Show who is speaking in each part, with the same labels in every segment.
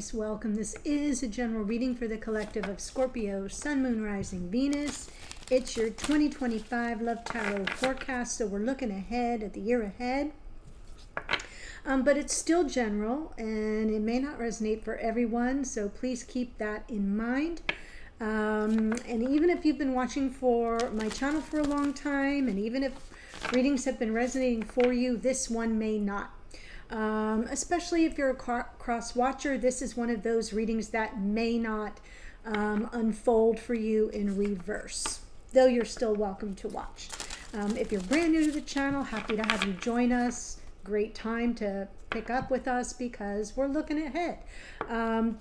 Speaker 1: guys, welcome. This is a general reading for the collective of Scorpio, Sun, Moon, Rising, Venus. It's your 2025 Love Tarot forecast, so we're looking ahead at the year ahead. But it's still general, and it may not resonate for everyone, so please keep that in mind. And even if you've been watching for my channel for a long time, and even if readings have been resonating for you, this one may not. Especially if you're a cross watcher, this is one of those readings that may not unfold for you in reverse, though you're still welcome to watch. If you're brand new to the channel, happy to have you join us. Great time to pick up with us because we're looking ahead.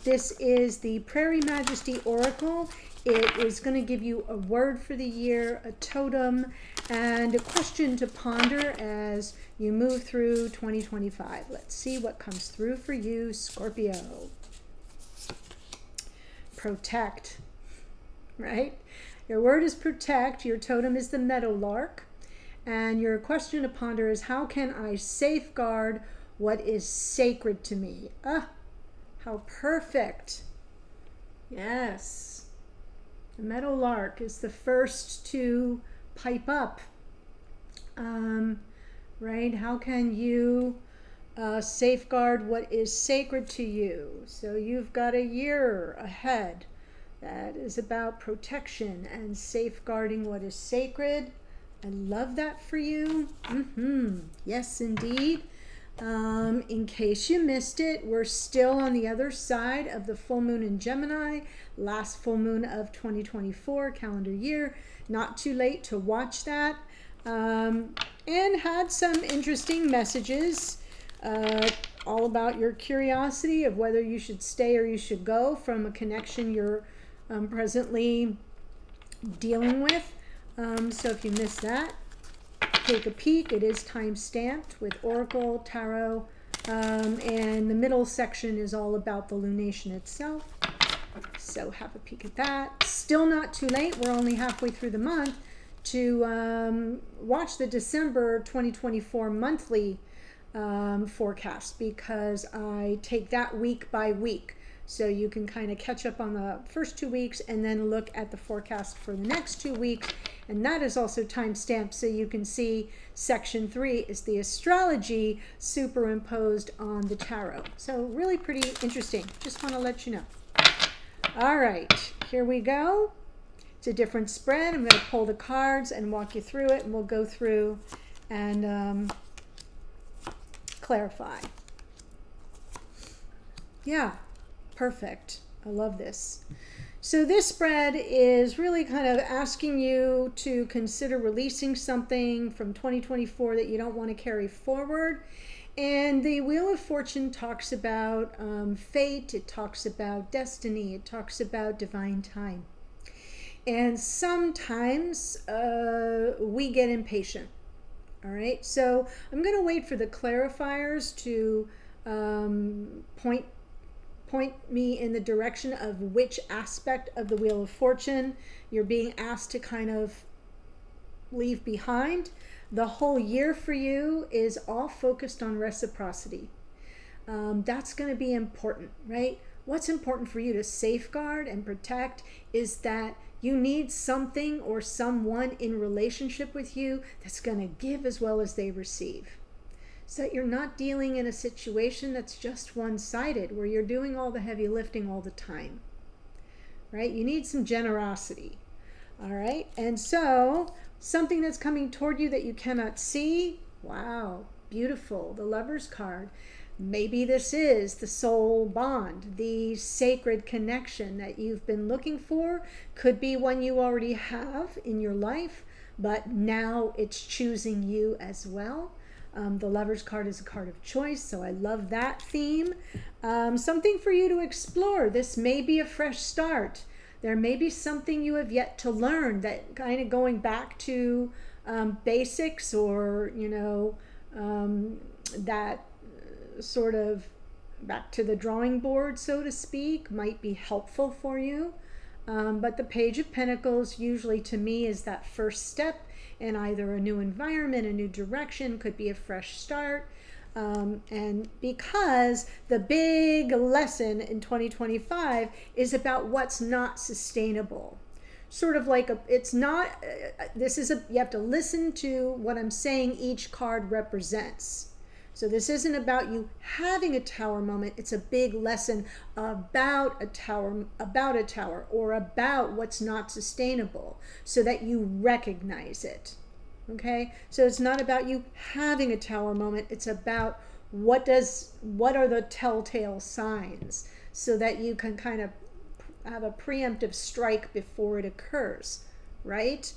Speaker 1: This is the Prairie Majesty Oracle. It is going to give you a word for the year, a totem, and a question to ponder as you move through 2025. Let's see what comes through for you, Scorpio. Protect, right? Your word is protect. Your totem is the meadowlark. And your question to ponder is, how can I safeguard what is sacred to me? Ah, how perfect. Yes. The meadowlark is the first to pipe up. Right? How can you safeguard what is sacred to you? So you've got a year ahead that is about protection and safeguarding what is sacred. I love that for you. Yes, indeed. In case you missed it, we're still on the other side of the full moon in Gemini, last full moon of 2024 calendar year. Not too late to watch that. And had some interesting messages all about your curiosity of whether you should stay or you should go from a connection you're presently dealing with. So if you missed that, take a peek. It is time stamped with Oracle, Tarot, and the middle section is all about the lunation itself. So have a peek at that. Still not too late. We're only halfway through the month to watch the December 2024 monthly forecast, because I take that week by week. So you can kind of catch up on the first 2 weeks and then look at the forecast for the next 2 weeks. And that is also time stamped, so you can see section 3 is the astrology superimposed on the tarot. So really pretty interesting. Just want to let you know. All right, here we go. It's a different spread. I'm going to pull the cards and walk you through it, and we'll go through and clarify. Yeah. Perfect. I love this. So this spread is really kind of asking you to consider releasing something from 2024 that you don't want to carry forward. And the Wheel of Fortune talks about fate. It talks about destiny. It talks about divine time. And sometimes we get impatient. All right. So I'm going to wait for the clarifiers to point me in the direction of which aspect of the Wheel of Fortune you're being asked to kind of leave behind. The whole year for you is all focused on reciprocity. That's going to be important, right? What's important for you to safeguard and protect is that you need something or someone in relationship with you that's going to give as well as they receive. So that you're not dealing in a situation that's just one-sided, where you're doing all the heavy lifting all the time, right? You need some generosity, all right? And so something that's coming toward you that you cannot see, wow, beautiful, the Lover's card. Maybe this is the soul bond, the sacred connection that you've been looking for. Could be one you already have in your life, but now it's choosing you as well. The Lover's card is a card of choice, so I love that theme. Something for you to explore. This may be a fresh start. There may be something you have yet to learn, that kind of going back to basics, or, you know, that sort of back to the drawing board, so to speak, might be helpful for you. But the Page of Pentacles usually to me is that first step in either a new environment, a new direction, could be a fresh start. And because the big lesson in 2025 is about what's not sustainable. Sort of like it's not, you have to listen to what I'm saying each card represents. So this isn't about you having a tower moment. It's a big lesson about a tower, or about what's not sustainable, so that you recognize it. Okay? So it's not about you having a tower moment. It's about what are the telltale signs, so that you can kind of have a preemptive strike before it occurs, right?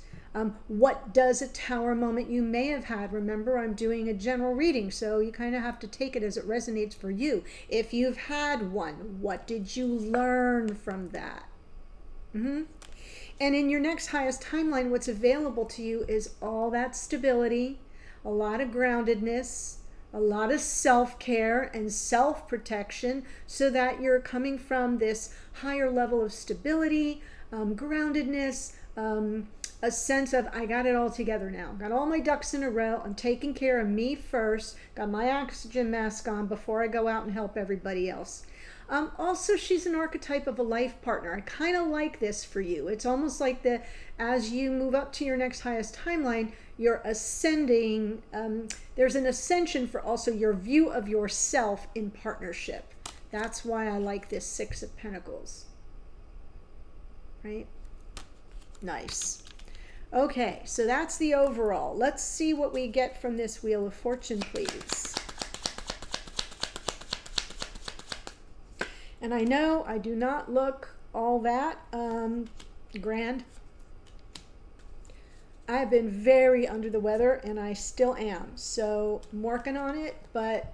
Speaker 1: What does a tower moment you may have had? Remember, I'm doing a general reading, so you kind of have to take it as it resonates for you. If you've had one, what did you learn from that? And in your next highest timeline, what's available to you is all that stability, a lot of groundedness, a lot of self-care and self-protection, so that you're coming from this higher level of stability, groundedness, a sense of, I got it all together now. Got all my ducks in a row. I'm taking care of me first. Got my oxygen mask on before I go out and help everybody else. Also, she's an archetype of a life partner. I kind of like this for you. It's almost like as you move up to your next highest timeline, you're ascending. There's an ascension for also your view of yourself in partnership. That's why I like this Six of Pentacles. Right? Nice. Okay, so that's the overall. Let's see what we get from this Wheel of Fortune, please. And I know I do not look all that grand. I've been very under the weather, and I still am. So I'm working on it, but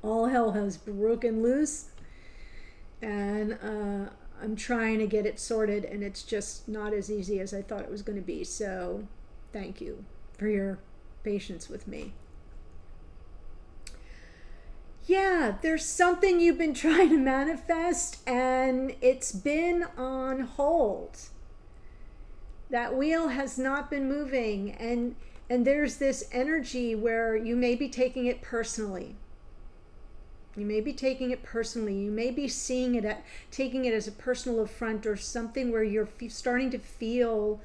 Speaker 1: all hell has broken loose. And I'm trying to get it sorted, and it's just not as easy as I thought it was going to be. So thank you for your patience with me. Yeah, there's something you've been trying to manifest, and it's been on hold. That wheel has not been moving, and there's this energy where you may be taking it personally. You may be taking it personally. You may be seeing it, taking it as a personal affront, or something where you're starting to feel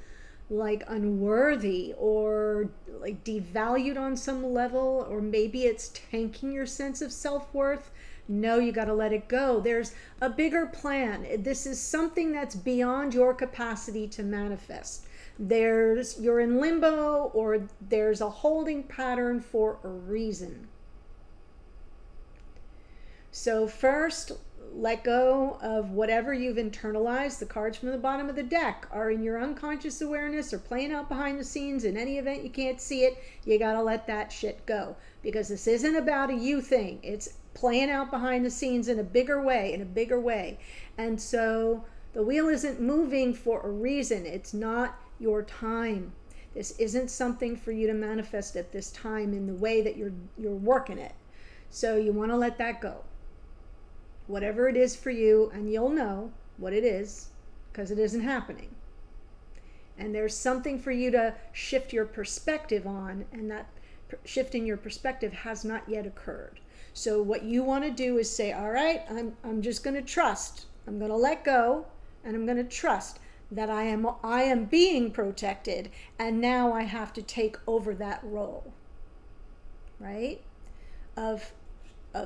Speaker 1: like unworthy, or like devalued on some level, or maybe it's tanking your sense of self-worth. No, you got to let it go. There's a bigger plan. This is something that's beyond your capacity to manifest. You're in limbo, or there's a holding pattern for a reason. So first, let go of whatever you've internalized. The cards from the bottom of the deck are in your unconscious awareness, or playing out behind the scenes. In any event, you can't see it. You got to let that shit go, because this isn't about a you thing. It's playing out behind the scenes in a bigger way. And so the wheel isn't moving for a reason. It's not your time. This isn't something for you to manifest at this time in the way that you're working it. So you want to let that go. Whatever it is for you, and you'll know what it is, because it isn't happening. And there's something for you to shift your perspective on, and that shift in your perspective has not yet occurred. So what you want to do is say, all right, I'm just going to trust. I'm going to let go, and I'm going to trust that I am being protected, and now I have to take over that role, right, of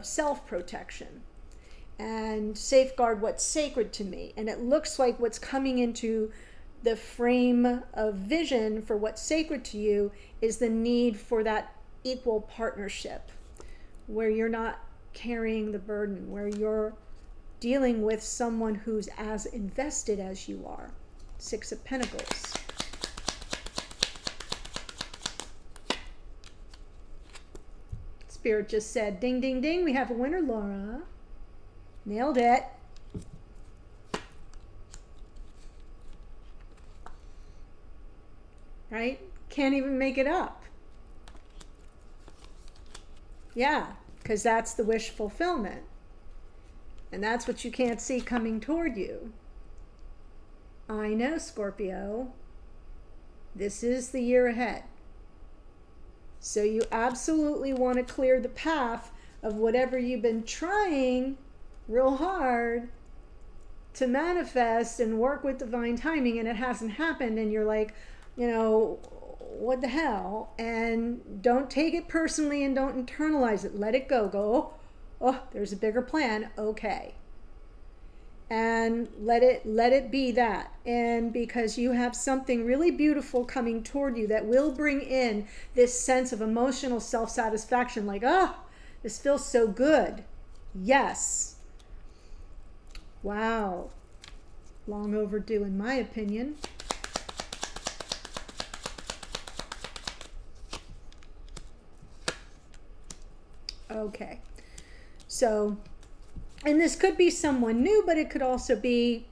Speaker 1: self-protection, and safeguard what's sacred to me. And it looks like what's coming into the frame of vision for what's sacred to you is the need for that equal partnership, where you're not carrying the burden, where you're dealing with someone who's as invested as you are. Six of Pentacles. Spirit just said, ding, ding, ding, we have a winner, Laura. Nailed it. Right? Can't even make it up. Yeah, because that's the wish fulfillment. And that's what you can't see coming toward you. I know, Scorpio. This is the year ahead. So you absolutely want to clear the path of whatever you've been trying real hard to manifest and work with divine timing, and it hasn't happened, and you're like, what the hell? And don't take it personally and don't internalize it. Let it go. Go, oh, there's a bigger plan. Okay. And let it be that. And because you have something really beautiful coming toward you that will bring in this sense of emotional self-satisfaction, like, this feels so good. Yes. Wow. Long overdue in my opinion. Okay. So, and this could be someone new, but it could also be,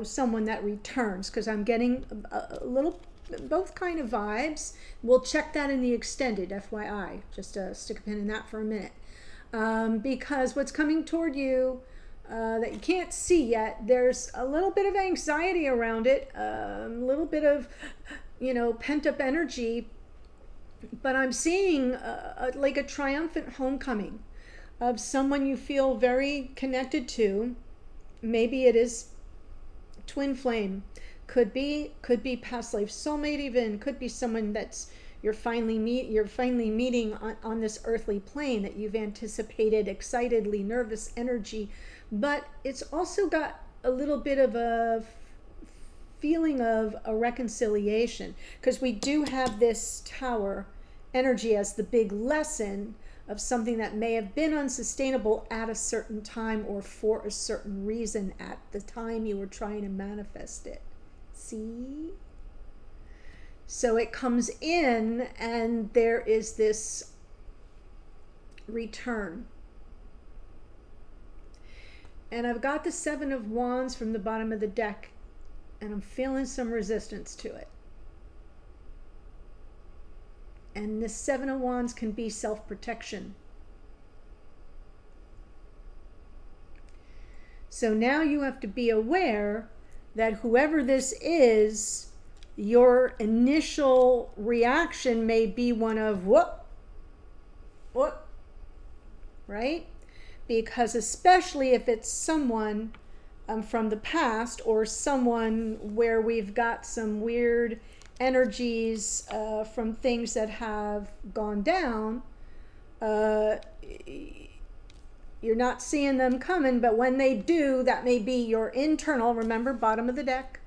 Speaker 1: someone that returns, because I'm getting a little, both kind of vibes. We'll check that in the extended, FYI. Just stick a pin in that for a minute. Because what's coming toward you that you can't see yet, there's a little bit of anxiety around it, a little bit of, pent-up energy. But I'm seeing like a triumphant homecoming of someone you feel very connected to. Maybe it is twin flame, could be past life soulmate, even could be someone that's you're finally meeting on this earthly plane that you've anticipated, excitedly nervous energy. But it's also got a little bit of a feeling of a reconciliation, because we do have this tower energy as the big lesson of something that may have been unsustainable at a certain time or for a certain reason at the time you were trying to manifest it. See? So it comes in and there is this return. And I've got the Seven of Wands from the bottom of the deck, and I'm feeling some resistance to it. And the Seven of Wands can be self-protection. So now you have to be aware that whoever this is, your initial reaction may be one of, what, right? Because especially if it's someone from the past, or someone where we've got some weird energies from things that have gone down, you're not seeing them coming, but when they do, that may be your internal, remember, bottom of the deck,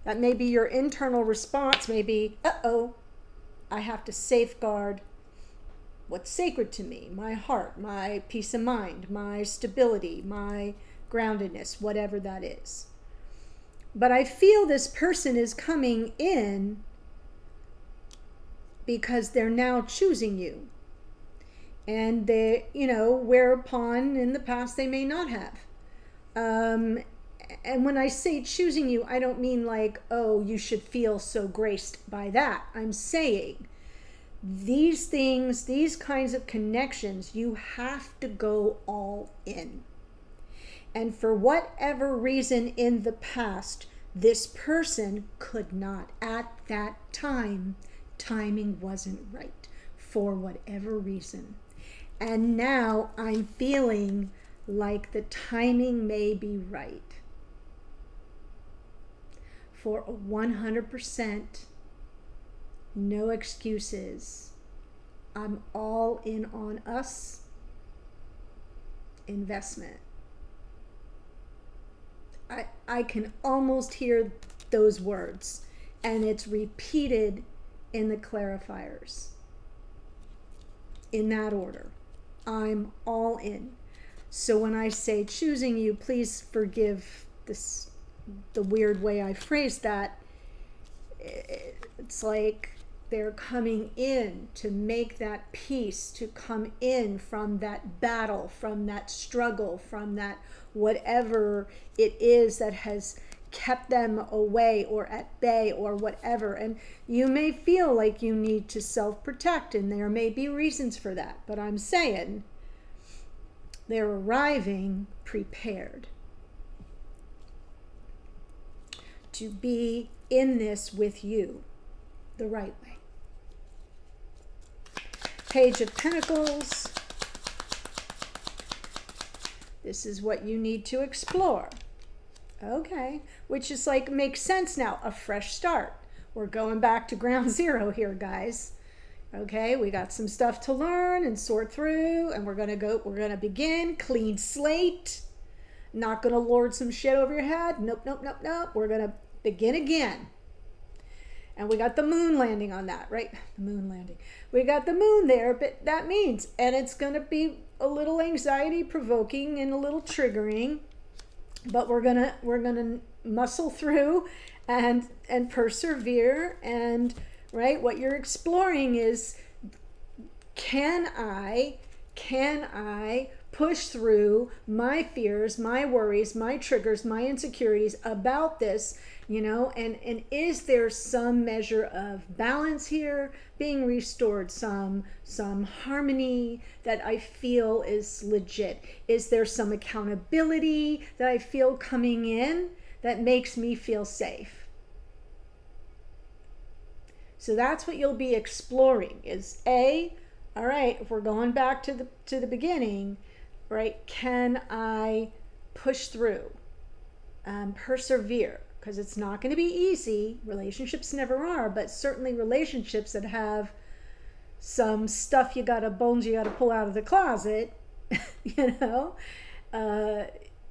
Speaker 1: that may be your internal response, maybe, I have to safeguard what's sacred to me, my heart, my peace of mind, my stability, my groundedness, whatever that is. But I feel this person is coming in because they're now choosing you. And they, whereupon in the past they may not have. And when I say choosing you, I don't mean like, you should feel so graced by that. I'm saying these things, these kinds of connections, you have to go all in. And for whatever reason in the past, this person could not at that time. Timing wasn't right for whatever reason. And now I'm feeling like the timing may be right for a 100%, no excuses. I'm all in on us investment. I can almost hear those words, and it's repeated in the clarifiers in that order. I'm all in. So when I say choosing you, please forgive the weird way I phrased that. It's like they're coming in to make that peace, to come in from that battle, from that struggle, from that whatever it is that has kept them away or at bay or whatever. And you may feel like you need to self-protect, and there may be reasons for that, but I'm saying they're arriving prepared to be in this with you the right way. Page of Pentacles. This is what you need to explore. Okay, which is like, makes sense now, a fresh start. We're going back to ground zero here, guys. Okay, we got some stuff to learn and sort through, and we're gonna begin, clean slate. Not gonna lord some shit over your head. Nope, nope, nope, nope. We're gonna begin again. And we got the moon landing on that, right? The moon landing. We got the moon there, but that means, and it's gonna be a little anxiety provoking and a little triggering, but we're gonna muscle through and persevere. And right, what you're exploring is, can I push through my fears, my worries, my triggers, my insecurities about this, and is there some measure of balance here being restored, some harmony that I feel is legit? Is there some accountability that I feel coming in that makes me feel safe? So that's what you'll be exploring is all right, if we're going back to the beginning, right? Can I push through, persevere? Because it's not going to be easy. Relationships never are, but certainly relationships that have some stuff bones you got to pull out of the closet,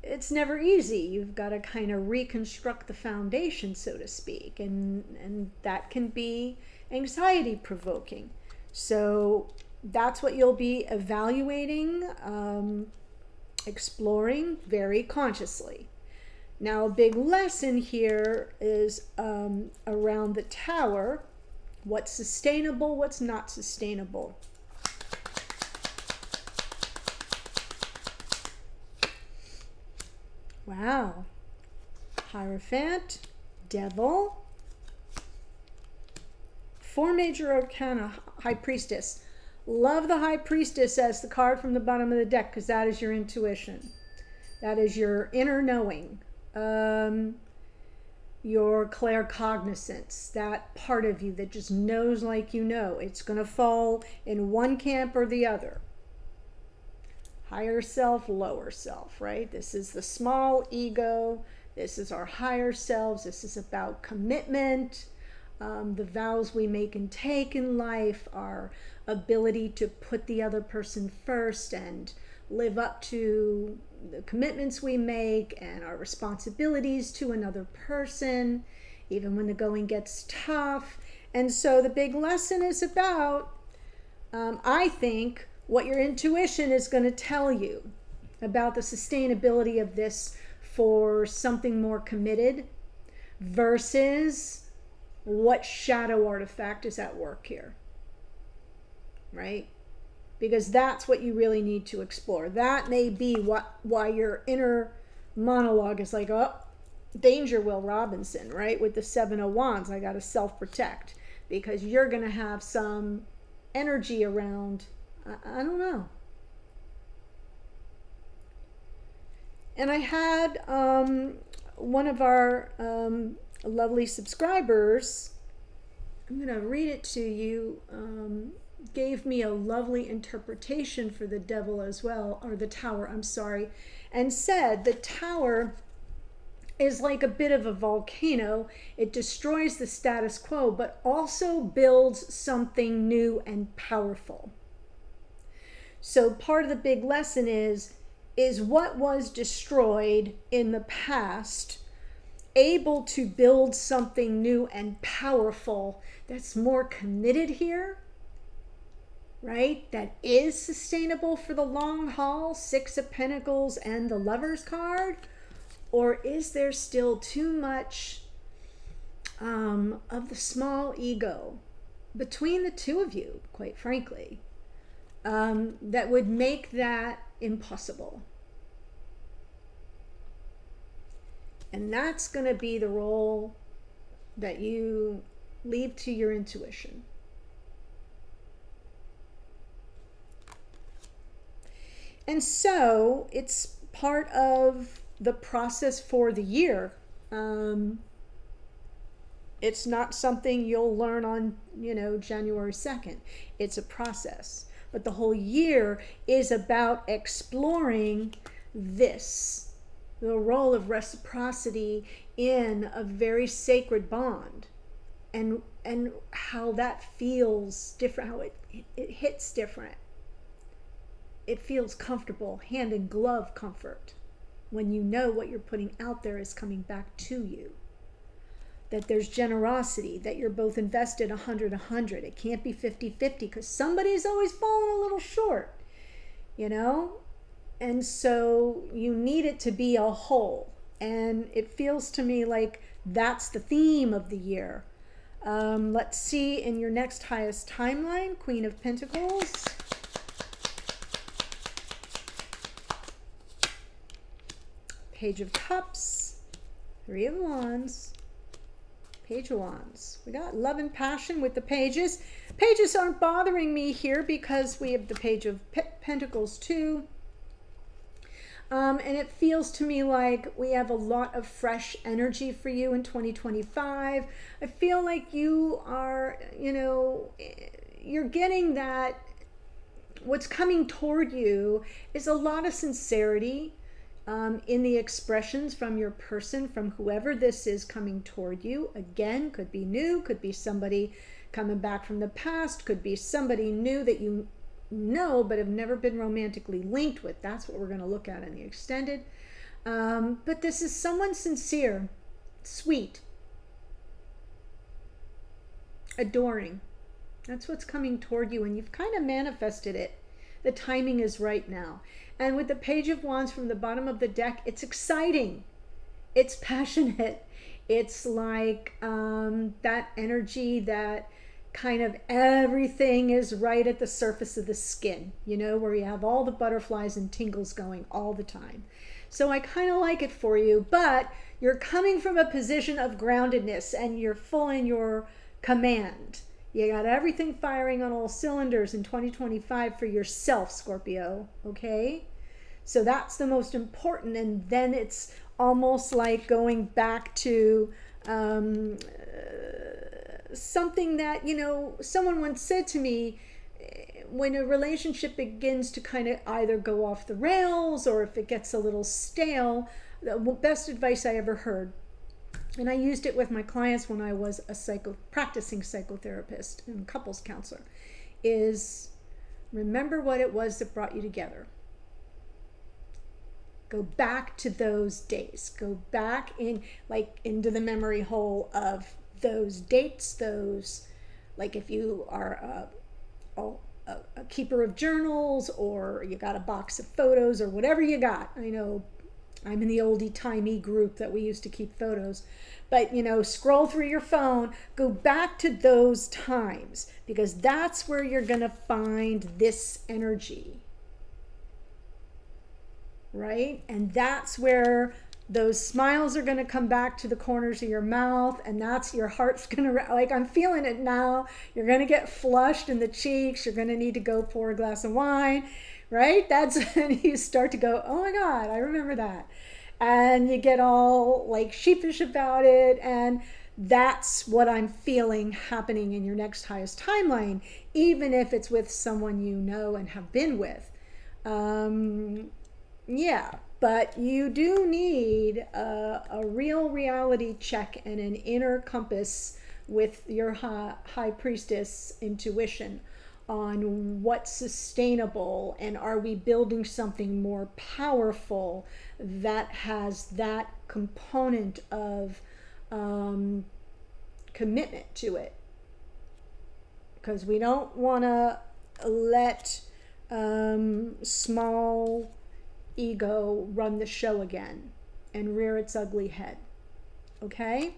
Speaker 1: it's never easy. You've got to kind of reconstruct the foundation, so to speak, and that can be anxiety provoking. So that's what you'll be evaluating, exploring very consciously. Now, a big lesson here is around the Tower. What's sustainable, what's not sustainable. Wow. Hierophant, Devil, 4 major arcana, High Priestess. Love the High Priestess as the card from the bottom of the deck, because that is your intuition. That is your inner knowing. Your claircognizance, that part of you that just knows like you know. It's going to fall in one camp or the other. Higher self, lower self, right? This is the small ego. This is our higher selves. This is about commitment, the vows we make and take in life, our ability to put the other person first and live up to the commitments we make and our responsibilities to another person, even when the going gets tough. And so the big lesson is about, I think, what your intuition is going to tell you about the sustainability of this for something more committed versus what shadow artifact is at work here, right? Because that's what you really need to explore. That may be why your inner monologue is like, oh, danger, Will Robinson, right? With the 7 of Wands, I got to self-protect. Because you're going to have some energy around, I don't know. And I had one of our lovely subscribers, I'm going to read it to you, gave me a lovely interpretation for the Devil as well, or the Tower, I'm sorry, and said the Tower is like a bit of a volcano. It destroys the status quo, but also builds something new and powerful. So part of the big lesson is what was destroyed in the past able to build something new and powerful that's more committed here? Right? That is sustainable for the long haul, 6 of Pentacles and the Lover's card? Or is there still too much of the small ego between the two of you, quite frankly, that would make that impossible? And that's going to be the role that you leave to your intuition. And so it's part of the process for the year. It's not something you'll learn on, January 2nd. It's a process. but the whole year is about exploring this, the role of reciprocity in a very sacred bond, and how that feels different, how it hits different. It feels comfortable, hand in glove comfort, when you know what you're putting out there is coming back to you. That there's generosity, that you're both invested 100-100. It can't be 50-50 because somebody's always falling a little short, you know? And so you need it to be a whole. And it feels to me like that's the theme of the year. Let's see in your next highest timeline, Queen of Pentacles. Page of Cups, Three of Wands, Page of Wands. We got love and passion with the pages. Pages aren't bothering me here because we have the Page of Pentacles too. And it feels to me like we have a lot of fresh energy for you in 2025. I feel like you are, you know, you're getting that what's coming toward you is a lot of sincerity in the expressions from your person, from whoever this is coming toward you. Again, could be new, could be somebody coming back from the past, could be somebody new that you know but have never been romantically linked with. That's what we're going to look at in the extended. But this is someone sincere, sweet, adoring. That's what's coming toward you, and you've kind of manifested it. The timing is right now. And with the Page of Wands from the bottom of the deck, it's exciting. It's passionate. It's like that energy that kind of everything is right at the surface of the skin, you know, where you have all the butterflies and tingles going all the time. So I kind of like it for you, but you're coming from a position of groundedness and you're full in your command. You got everything firing on all cylinders in 2025 for yourself, Scorpio, okay? So that's the most important, and then it's almost like going back to something that, you know, someone once said to me, when a relationship begins to kind of either go off the rails or if it gets a little stale, the best advice I ever heard, and I used it with my clients when I was a practicing psychotherapist and couples counselor, is remember what it was that brought you together. Go back to those days. Go back into the memory hole of those dates, those, like if you are a keeper of journals or you got a box of photos or whatever you got. I know I'm in the oldie-timey group that we used to keep photos, but you know, scroll through your phone, go back to those times, because that's where you're going to find this energy, right? And that's where those smiles are going to come back to the corners of your mouth, and that's your heart's going to, like, I'm feeling it now. You're going to get flushed in the cheeks. You're going to need to go pour a glass of wine, right? That's when you start to go, oh my God, I remember that. And you get all like sheepish about it. And that's what I'm feeling happening in your next highest timeline, even if it's with someone you know and have been with. Yeah, but you do need a real reality check and an inner compass with your high priestess intuition on what's sustainable, and are we building something more powerful that has that component of commitment to it. Because we don't want to let small ego run the show again and rear its ugly head. Okay?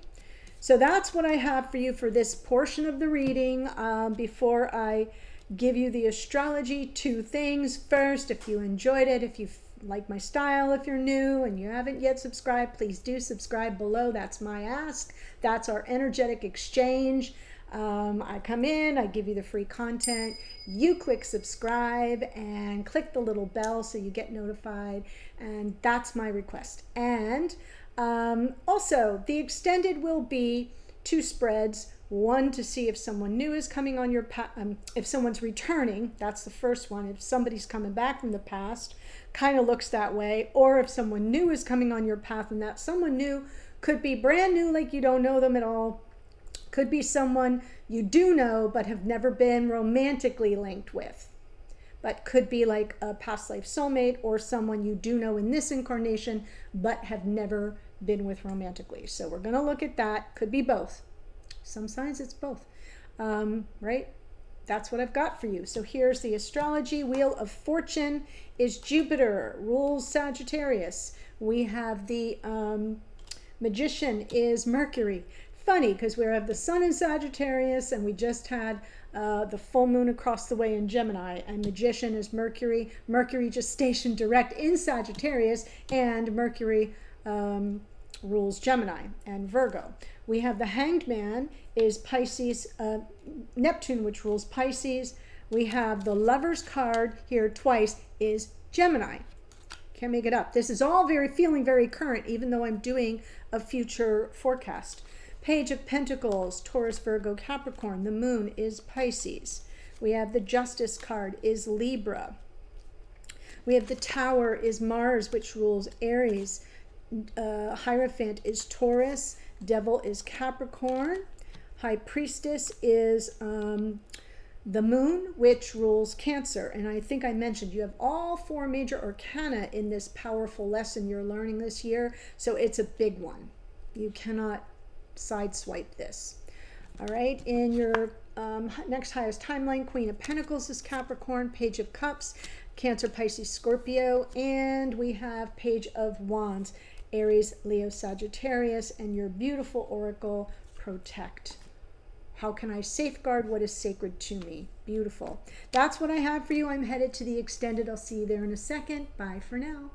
Speaker 1: So that's what I have for you for this portion of the reading. Before I give you the astrology, two things. First, if you enjoyed it, if you like my style, if you're new and you haven't yet subscribed, please do subscribe below. That's my ask. That's our energetic exchange. I come in, I give you the free content. You click subscribe and click the little bell so you get notified. And that's my request. And also, the extended will be 2 spreads, One, to see if someone new is coming on your path, if someone's returning, that's the first one. If somebody's coming back from the past, kind of looks that way. Or if someone new is coming on your path, and that someone new could be brand new, like you don't know them at all. Could be someone you do know but have never been romantically linked with. But could be like a past life soulmate or someone you do know in this incarnation but have never been with romantically. So we're going to look at that. Could be both. Some signs it's both. Right? That's what I've got for you. So here's the astrology. Wheel of Fortune is Jupiter, rules Sagittarius. We have the Magician is Mercury. Funny, because we have the sun in Sagittarius, and we just had the full moon across the way in Gemini, and Magician is Mercury. Mercury just stationed direct in Sagittarius, and Mercury rules Gemini and Virgo. We have the Hanged Man is Pisces, Neptune, which rules Pisces. We have the Lover's card here twice is Gemini. Can't make it up. This is all feeling very current, even though I'm doing a future forecast. Page of Pentacles, Taurus, Virgo, Capricorn. The moon is Pisces. We have the Justice card is Libra. We have the Tower is Mars, which rules Aries. Hierophant is Taurus. Devil is Capricorn. High Priestess is the moon, which rules Cancer. And I think I mentioned you have all 4 major arcana in this powerful lesson you're learning this year. So it's a big one. You cannot sideswipe this. All right, in your next highest timeline, Queen of Pentacles is Capricorn, Page of Cups, Cancer, Pisces, Scorpio, and we have Page of Wands, Aries, Leo, Sagittarius, and your beautiful oracle, Protect. How can I safeguard what is sacred to me? Beautiful. That's what I have for you. I'm headed to the extended. I'll see you there in a second. Bye for now.